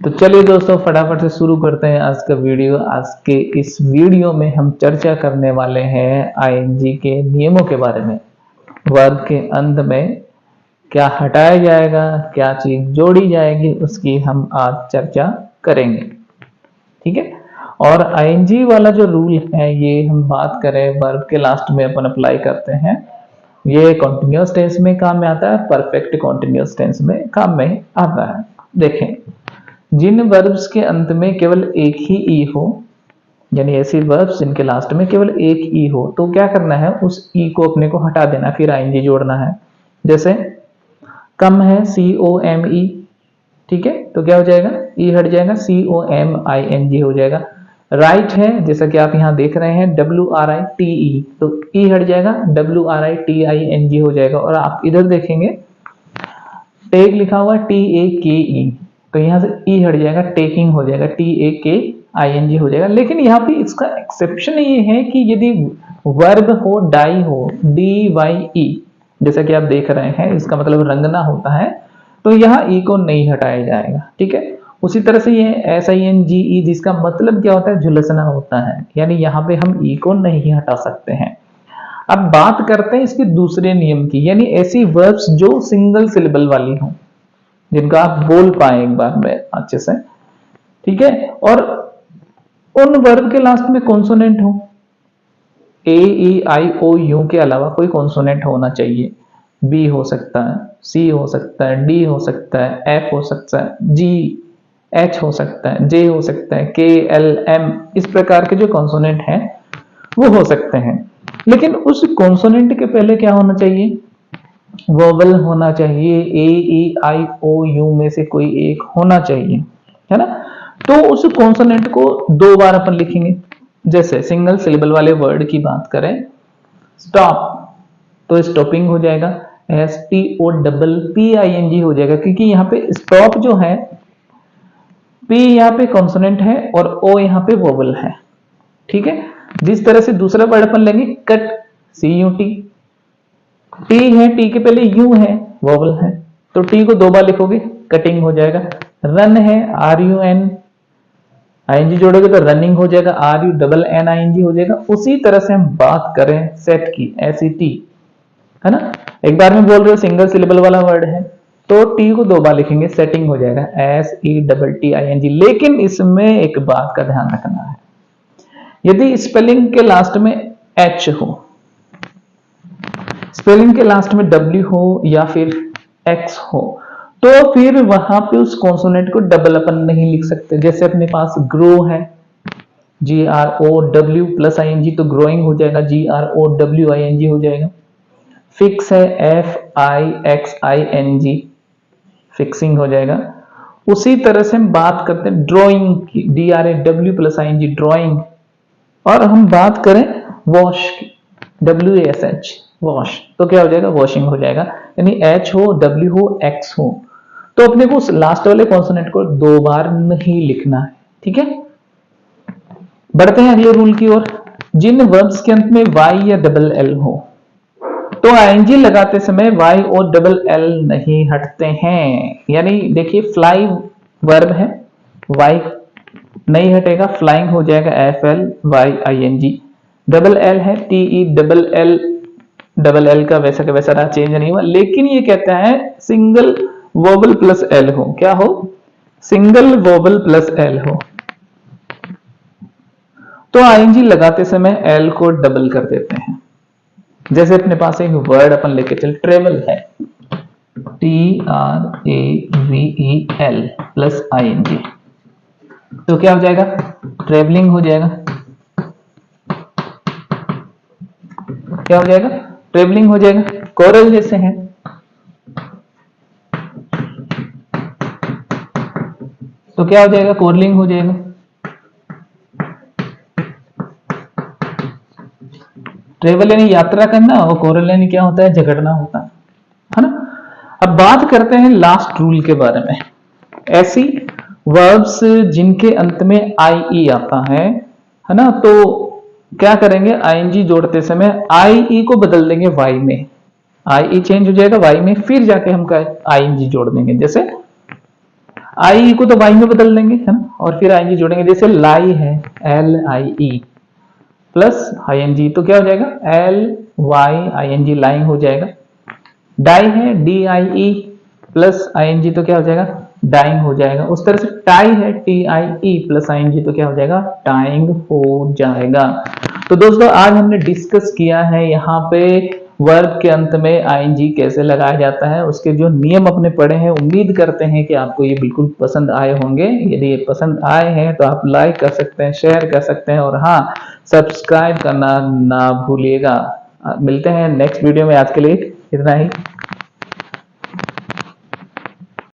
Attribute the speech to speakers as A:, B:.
A: तो चलिए दोस्तों फटाफट से शुरू करते हैं आज का वीडियो। आज के इस वीडियो में हम चर्चा करने वाले हैं आईएनजी के नियमों के बारे में। वर्ब के अंत में क्या हटाया जाएगा, क्या चीज जोड़ी जाएगी, उसकी हम आज चर्चा करेंगे। ठीक है। और आईएनजी वाला जो रूल है ये हम बात करें वर्ब के लास्ट में अपन अप्लाई करते हैं। ये कॉन्टिन्यूअस टेंस में काम में आता है, परफेक्ट कॉन्टिन्यूअस टेंस में काम में आता है। देखें, जिन वर्ब्स के अंत में केवल एक ही ई हो, यानी ऐसे वर्ब्स जिनके लास्ट में केवल एक ई हो, तो क्या करना है, उस ई को अपने को हटा देना, फिर आईएनजी जोड़ना है। जैसे कम है COME, ठीक है, तो क्या हो जाएगा, ई हट जाएगा, COMING हो जाएगा। राइट है, जैसा कि आप यहाँ देख रहे हैं WRITE, तो ई हट जाएगा, WRITING हो जाएगा। और आप इधर देखेंगे टेक लिखा हुआ TAKE, तो यहाँ से ई हट जाएगा, टेकिंग हो जाएगा, TAKING हो जाएगा। लेकिन यहाँ पे इसका एक्सेप्शन ये है कि यदि वर्ब हो डाई हो, DYE, जैसा कि आप देख रहे हैं, इसका मतलब रंगना होता है, तो यहाँ ई को नहीं हटाया जाएगा। ठीक है। उसी तरह से ये SINGE, जिसका मतलब क्या होता है, झुलसना होता है, यानी यहाँ पे हम ई को नहीं हटा सकते हैं। अब बात करते हैं इसके दूसरे नियम की, यानी ऐसी वर्ब्स जो सिंगल सिलेबल वाली हो, जिनका आप बोल पाए एक बार में अच्छे से। ठीक है। और उन वर्ब के लास्ट में कॉन्सोनेंट हो, AEIOU के अलावा कोई कॉन्सोनेंट होना चाहिए। B हो सकता है, C हो सकता है, D हो सकता है, F हो सकता है, G H हो सकता है, J हो सकता है, K L M, इस प्रकार के जो कॉन्सोनेंट हैं वो हो सकते हैं। लेकिन उस कॉन्सोनेंट के पहले क्या होना चाहिए, वोवल होना चाहिए। AEIOU में से कोई एक होना चाहिए, है ना। तो उस कॉन्सोनेंट को दो बार अपन लिखेंगे। जैसे सिंगल सिलेबल वाले वर्ड की बात करें, स्टॉप, तो स्टॉपिंग हो जाएगा, STOPPING हो जाएगा, क्योंकि यहाँ पे स्टॉप जो है, P यहाँ पे कॉन्सोनेंट है और O यहाँ पे वोवल है। ठीक है। जिस तरह से दूसरा वर्ड अपन लेंगे, कट, CUT, T है, T के पहले U है, वोवल है, तो T को दो बार लिखोगे, कटिंग हो जाएगा। रन है, RUN, ING जोड़ोगे तो रनिंग हो जाएगा, RUNNING हो जाएगा। उसी तरह से हम बात करें सेट की, SET, है ना, एक बार में बोल रहे हो, सिंगल सिलेबल वाला वर्ड है, तो T को दो बार लिखेंगे, सेटिंग हो जाएगा, SETTING। लेकिन इसमें एक बात का ध्यान रखना है, यदि स्पेलिंग के लास्ट में H हो, स्पेलिंग के लास्ट में W हो या फिर X हो, तो फिर वहां पे उस कॉन्सोनेंट को डबल अपन नहीं लिख सकते। जैसे अपने पास ग्रो है, GROW प्लस ING, तो ग्रोइंग हो जाएगा, GROWING हो जाएगा। फिक्स है, FIXING, फिक्सिंग हो जाएगा। उसी तरह से हम बात करते हैं ड्राइंग की, DRAW प्लस ING, ड्राइंग। और हम बात करें वॉश की, WASH, वॉश, तो क्या हो जाएगा, वॉशिंग हो जाएगा। यानी H हो, W हो, X हो, तो अपने को उस लास्ट वाले कॉन्सोनेंट को दो बार नहीं लिखना है। ठीक है। बढ़ते हैं अगले रूल की ओर। जिन वर्ब्स के अंत में Y या डबल L हो, तो ING लगाते समय Y और डबल L नहीं हटते हैं। यानी देखिए, फ्लाई वर्ब है, Y नहीं हटेगा, फ्लाइंग हो जाएगा, FLYING। डबल L है, TE डबल L का वैसा का वैसा रहा, चेंज नहीं हुआ। लेकिन ये कहता है सिंगल वोबल प्लस L हो, क्या हो, सिंगल वोबल प्लस L हो, तो ING लगाते समय L को डबल कर देते हैं। जैसे अपने पास एक वर्ड अपन लेके चल, ट्रेवल है, TRAVEL प्लस ING, तो क्या हो जाएगा, ट्रेवलिंग हो जाएगा। क्या हो जाएगा, ट्रेवलिंग हो जाएगा। कोरल जैसे है, तो क्या हो जाएगा, कोरलिंग हो जाएगा। ट्रेवल यानी यात्रा करना, और कोरल यानी क्या होता है, झगड़ना होता है ना। अब बात करते हैं लास्ट रूल के बारे में। ऐसी वर्ब्स जिनके अंत में IE आता है ना, तो क्या करेंगे, ING जोड़ते समय IE को बदल देंगे Y में, IE चेंज हो जाएगा Y में, फिर जाके हम ING जोड़ देंगे। जैसे आई को तो वाई में बदल देंगे, है ना, और फिर आईएनजी जोड़ेंगे। जैसे लाई है, LIE प्लस आईएनजी तो क्या हो जाएगा, LYING, लाइंग हो जाएगा। डाई है, DIE प्लस आईएनजी तो क्या हो जाएगा, डाइंग हो जाएगा। उस तरह से टाई है, TIE प्लस आईएनजी तो क्या हो जाएगा, टाइंग हो जाएगा। तो दोस्तों आज हमने डिस्कस किया है यहाँ पे वर्ब के अंत में आईएनजी कैसे लगाया जाता है, उसके जो नियम अपने पढ़े हैं। उम्मीद करते हैं कि आपको ये बिल्कुल पसंद आए होंगे। यदि ये पसंद आए हैं तो आप लाइक कर सकते हैं, शेयर कर सकते हैं, और हाँ, सब्सक्राइब करना ना भूलिएगा। मिलते हैं नेक्स्ट वीडियो में, आज के लिए इतना ही।